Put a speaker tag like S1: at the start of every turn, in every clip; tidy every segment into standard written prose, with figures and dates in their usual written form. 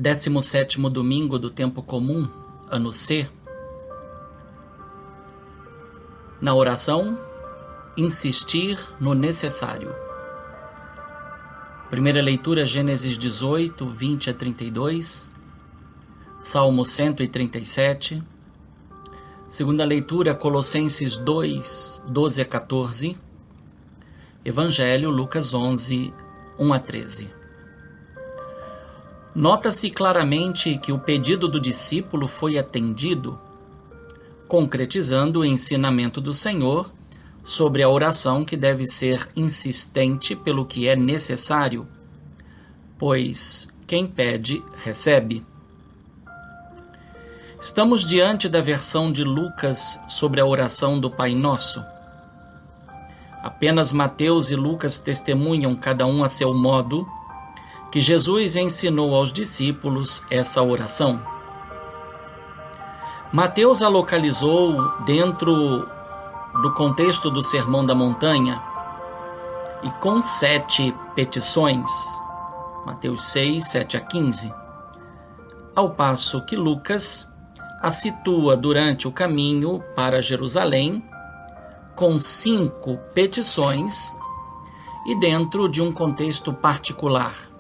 S1: 17º domingo do tempo comum, ano C. Na oração, insistir no necessário. Primeira leitura, Gênesis 18, 20 a 32. Salmo 137. Segunda leitura, Colossenses 2, 12 a 14. Evangelho, Lucas 11, 1 a 13. Nota-se claramente que o pedido do discípulo foi atendido, concretizando o ensinamento do Senhor sobre a oração que deve ser insistente pelo que é necessário, pois quem pede, recebe. Estamos diante da versão de Lucas sobre a oração do Pai Nosso. Apenas Mateus e Lucas testemunham, cada um a seu modo, que Jesus ensinou aos discípulos essa oração. Mateus a localizou dentro do contexto do Sermão da Montanha e com 7 petições, Mateus 6, 7 a 15, ao passo que Lucas a situa durante o caminho para Jerusalém com 5 petições e dentro de um contexto particular.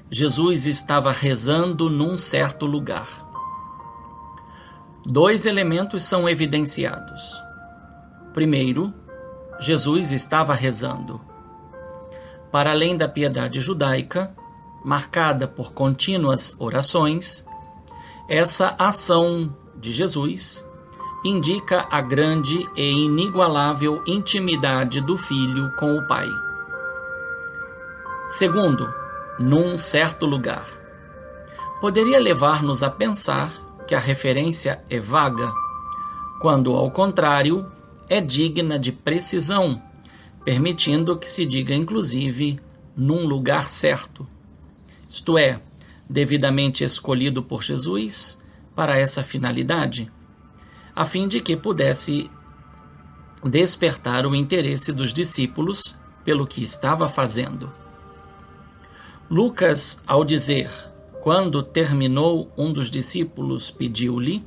S1: Jesus estava rezando num certo lugar. 2 elementos são evidenciados. Primeiro, Jesus estava rezando. Para além da piedade judaica, marcada por contínuas orações, essa ação de Jesus indica a grande e inigualável intimidade do Filho com o Pai. Segundo, num certo lugar. Poderia levar-nos a pensar que a referência é vaga, quando, ao contrário, é digna de precisão, permitindo que se diga, inclusive, num lugar certo, isto é, devidamente escolhido por Jesus para essa finalidade, a fim de que pudesse despertar o interesse dos discípulos pelo que estava fazendo. Lucas, ao dizer, quando terminou, um dos discípulos pediu-lhe,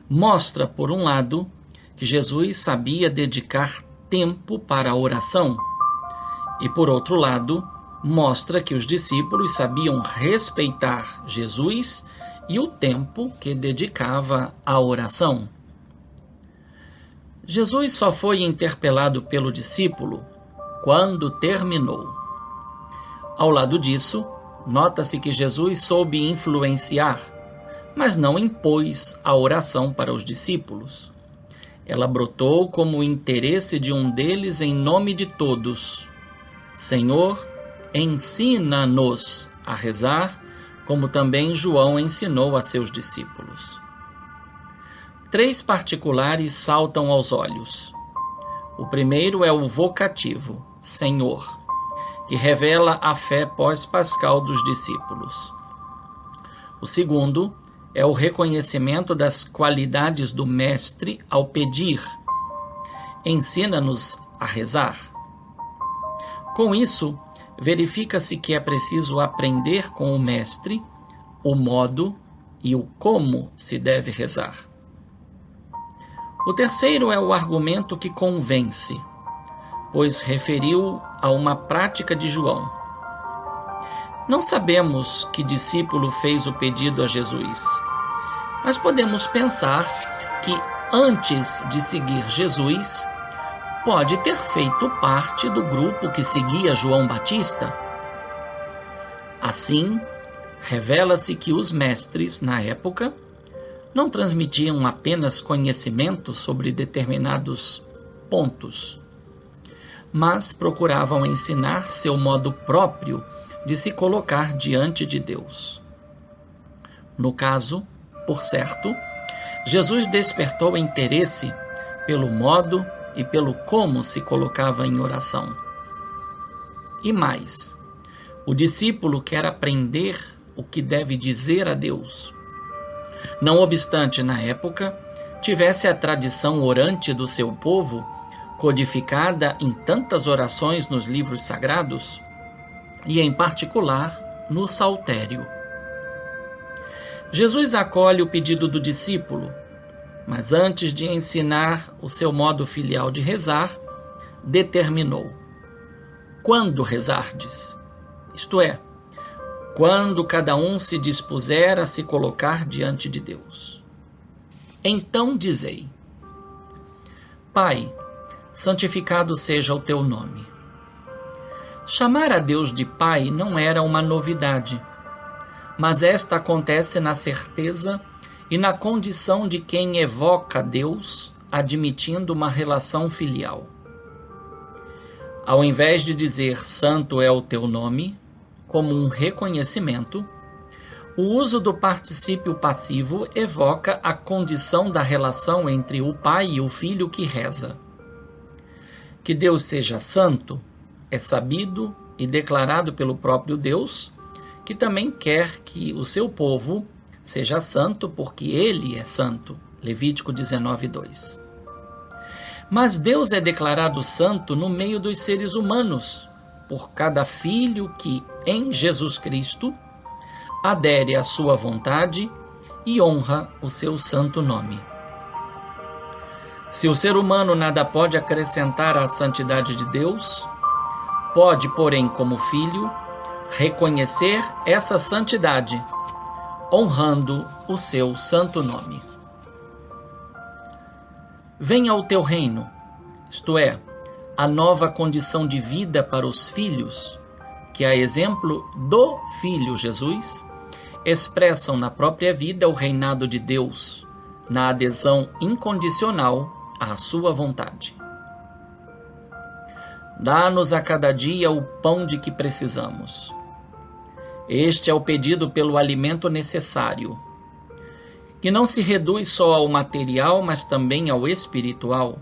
S1: mostra, por um lado, que Jesus sabia dedicar tempo para a oração, e, por outro lado, mostra que os discípulos sabiam respeitar Jesus e o tempo que dedicava à oração. Jesus só foi interpelado pelo discípulo quando terminou. Ao lado disso, nota-se que Jesus soube influenciar, mas não impôs a oração para os discípulos. Ela brotou como o interesse de um deles em nome de todos. Senhor, ensina-nos a rezar, como também João ensinou a seus discípulos. 3 particulares saltam aos olhos. O primeiro é o vocativo, Senhor, que revela a fé pós-pascal dos discípulos. O segundo é o reconhecimento das qualidades do Mestre ao pedir. Ensina-nos a rezar. Com isso, verifica-se que é preciso aprender com o Mestre o modo e o como se deve rezar. O terceiro é o argumento que convence, pois referiu a uma prática de João. Não sabemos que discípulo fez o pedido a Jesus, mas podemos pensar que, antes de seguir Jesus, pode ter feito parte do grupo que seguia João Batista. Assim, revela-se que os mestres, na época, não transmitiam apenas conhecimento sobre determinados pontos, mas procuravam ensinar seu modo próprio de se colocar diante de Deus. No caso, por certo, Jesus despertou interesse pelo modo e pelo como se colocava em oração. E mais, o discípulo quer aprender o que deve dizer a Deus. Não obstante, na época, tivesse a tradição orante do seu povo, codificada em tantas orações nos livros sagrados, e em particular no Saltério. Jesus acolhe o pedido do discípulo, mas antes de ensinar o seu modo filial de rezar, determinou: quando rezardes, isto é, quando cada um se dispuser a se colocar diante de Deus. Então dizei: Pai, santificado seja o teu nome. Chamar a Deus de Pai não era uma novidade, mas esta acontece na certeza e na condição de quem evoca Deus, admitindo uma relação filial. Ao invés de dizer santo é o teu nome, como um reconhecimento, o uso do particípio passivo evoca a condição da relação entre o pai e o filho que reza. Que Deus seja santo é sabido e declarado pelo próprio Deus, que também quer que o seu povo seja santo porque ele é santo. Levítico 19:2. Mas Deus é declarado santo no meio dos seres humanos, por cada filho que, em Jesus Cristo, adere à sua vontade e honra o seu santo nome. Se o ser humano nada pode acrescentar à santidade de Deus, pode, porém, como filho, reconhecer essa santidade, honrando o seu santo nome. Venha o teu reino, isto é, a nova condição de vida para os filhos, que, a exemplo do Filho Jesus, expressam na própria vida o reinado de Deus, na adesão incondicional à sua vontade. Dá-nos a cada dia o pão de que precisamos. Este é o pedido pelo alimento necessário, que não se reduz só ao material, mas também ao espiritual,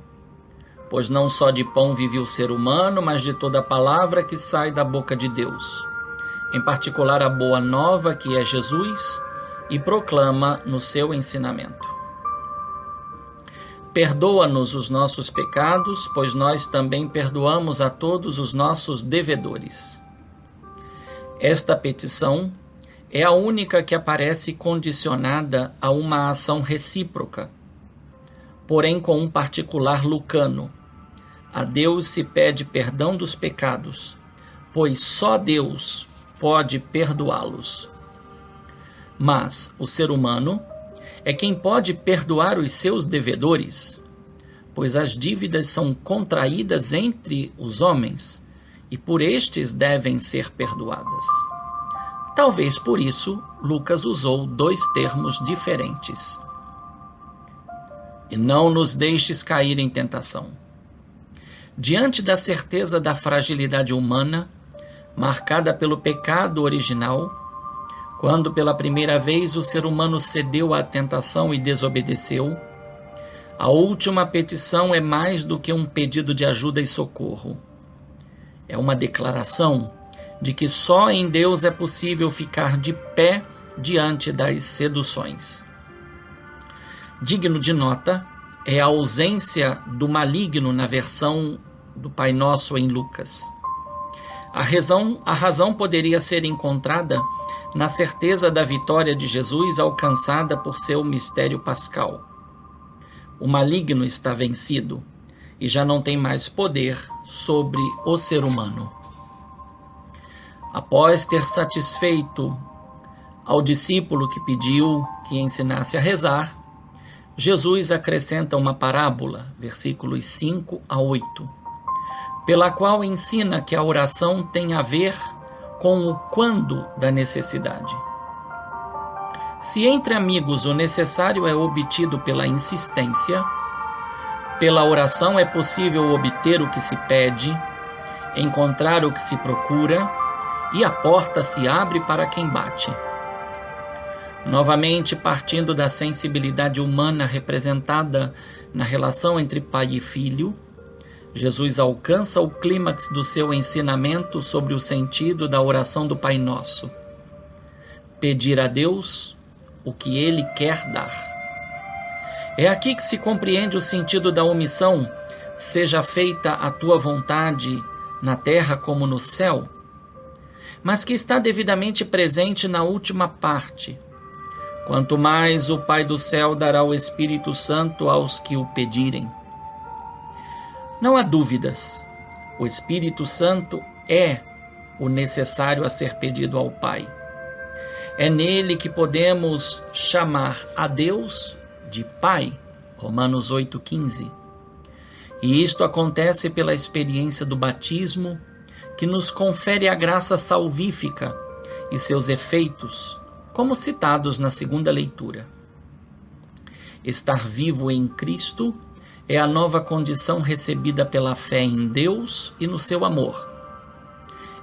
S1: pois não só de pão vive o ser humano, mas de toda palavra que sai da boca de Deus, em particular a boa nova que é Jesus e proclama no seu ensinamento. Perdoa-nos os nossos pecados, pois nós também perdoamos a todos os nossos devedores. Esta petição é a única que aparece condicionada a uma ação recíproca, porém com um particular lucano. A Deus se pede perdão dos pecados, pois só Deus pode perdoá-los. Mas o ser humano é quem pode perdoar os seus devedores, pois as dívidas são contraídas entre os homens e por estes devem ser perdoadas. Talvez por isso Lucas usou dois termos diferentes. E não nos deixes cair em tentação. Diante da certeza da fragilidade humana, marcada pelo pecado original, quando pela primeira vez o ser humano cedeu à tentação e desobedeceu, a última petição é mais do que um pedido de ajuda e socorro. É uma declaração de que só em Deus é possível ficar de pé diante das seduções. Digno de nota é a ausência do maligno na versão do Pai Nosso em Lucas. A razão poderia ser encontrada na certeza da vitória de Jesus alcançada por seu mistério pascal. O maligno está vencido e já não tem mais poder sobre o ser humano. Após ter satisfeito ao discípulo que pediu que ensinasse a rezar, Jesus acrescenta uma parábola, versículos 5 a 8, pela qual ensina que a oração tem a ver com o quando da necessidade. Se entre amigos o necessário é obtido pela insistência, pela oração é possível obter o que se pede, encontrar o que se procura, e a porta se abre para quem bate. Novamente, partindo da sensibilidade humana representada na relação entre pai e filho, Jesus alcança o clímax do seu ensinamento sobre o sentido da oração do Pai Nosso: pedir a Deus o que Ele quer dar. É aqui que se compreende o sentido da omissão: seja feita a tua vontade na terra como no céu, mas que está devidamente presente na última parte, Quanto mais o Pai do céu dará o Espírito Santo aos que o pedirem. Não há dúvidas, o Espírito Santo é o necessário a ser pedido ao Pai. É nele que podemos chamar a Deus de Pai, Romanos 8,15. E isto acontece pela experiência do batismo, que nos confere a graça salvífica e seus efeitos, como citados na segunda leitura. Estar vivo em Cristo é a nova condição recebida pela fé em Deus e no seu amor.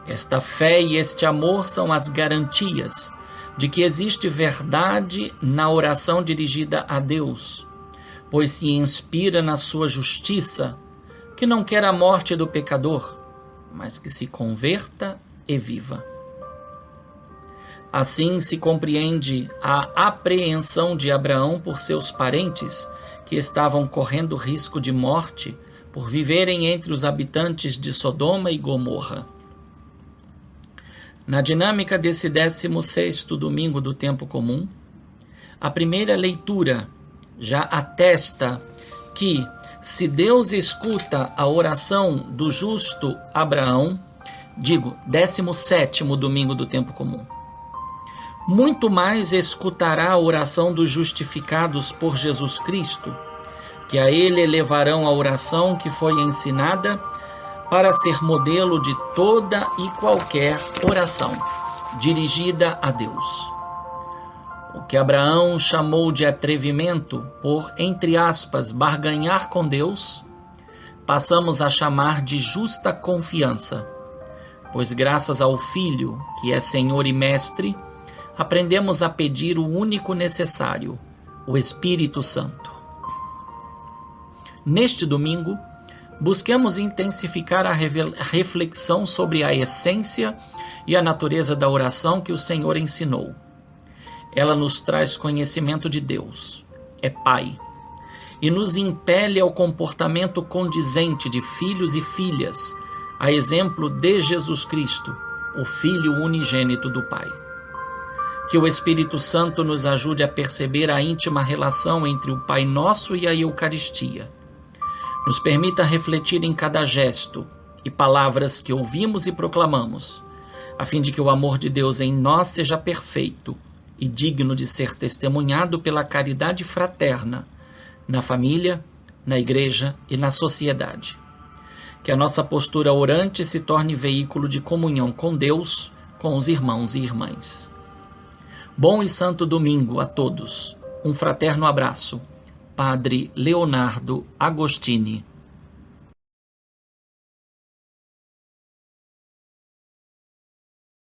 S1: Esta fé e este amor são as garantias de que existe verdade na oração dirigida a Deus, pois se inspira na sua justiça, que não quer a morte do pecador, mas que se converta e viva. Assim se compreende a apreensão de Abraão por seus parentes, que estavam correndo risco de morte por viverem entre os habitantes de Sodoma e Gomorra. Na dinâmica desse 16º domingo do tempo comum, a primeira leitura já atesta que, se Deus escuta a oração do justo Abraão, 17º domingo do tempo comum, muito mais escutará a oração dos justificados por Jesus Cristo, que a ele elevarão a oração que foi ensinada para ser modelo de toda e qualquer oração dirigida a Deus. O que Abraão chamou de atrevimento por, entre aspas, barganhar com Deus, passamos a chamar de justa confiança, pois graças ao Filho, que é Senhor e Mestre, aprendemos a pedir o único necessário, o Espírito Santo. Neste domingo, busquemos intensificar a reflexão sobre a essência e a natureza da oração que o Senhor ensinou. Ela nos traz conhecimento de Deus, é Pai, e nos impele ao comportamento condizente de filhos e filhas, a exemplo de Jesus Cristo, o Filho unigênito do Pai. Que o Espírito Santo nos ajude a perceber a íntima relação entre o Pai Nosso e a Eucaristia. Nos permita refletir em cada gesto e palavras que ouvimos e proclamamos, a fim de que o amor de Deus em nós seja perfeito e digno de ser testemunhado pela caridade fraterna, na família, na igreja e na sociedade. Que a nossa postura orante se torne veículo de comunhão com Deus, com os irmãos e irmãs. Bom e santo domingo a todos. Um fraterno abraço. Padre Leonardo Agostini.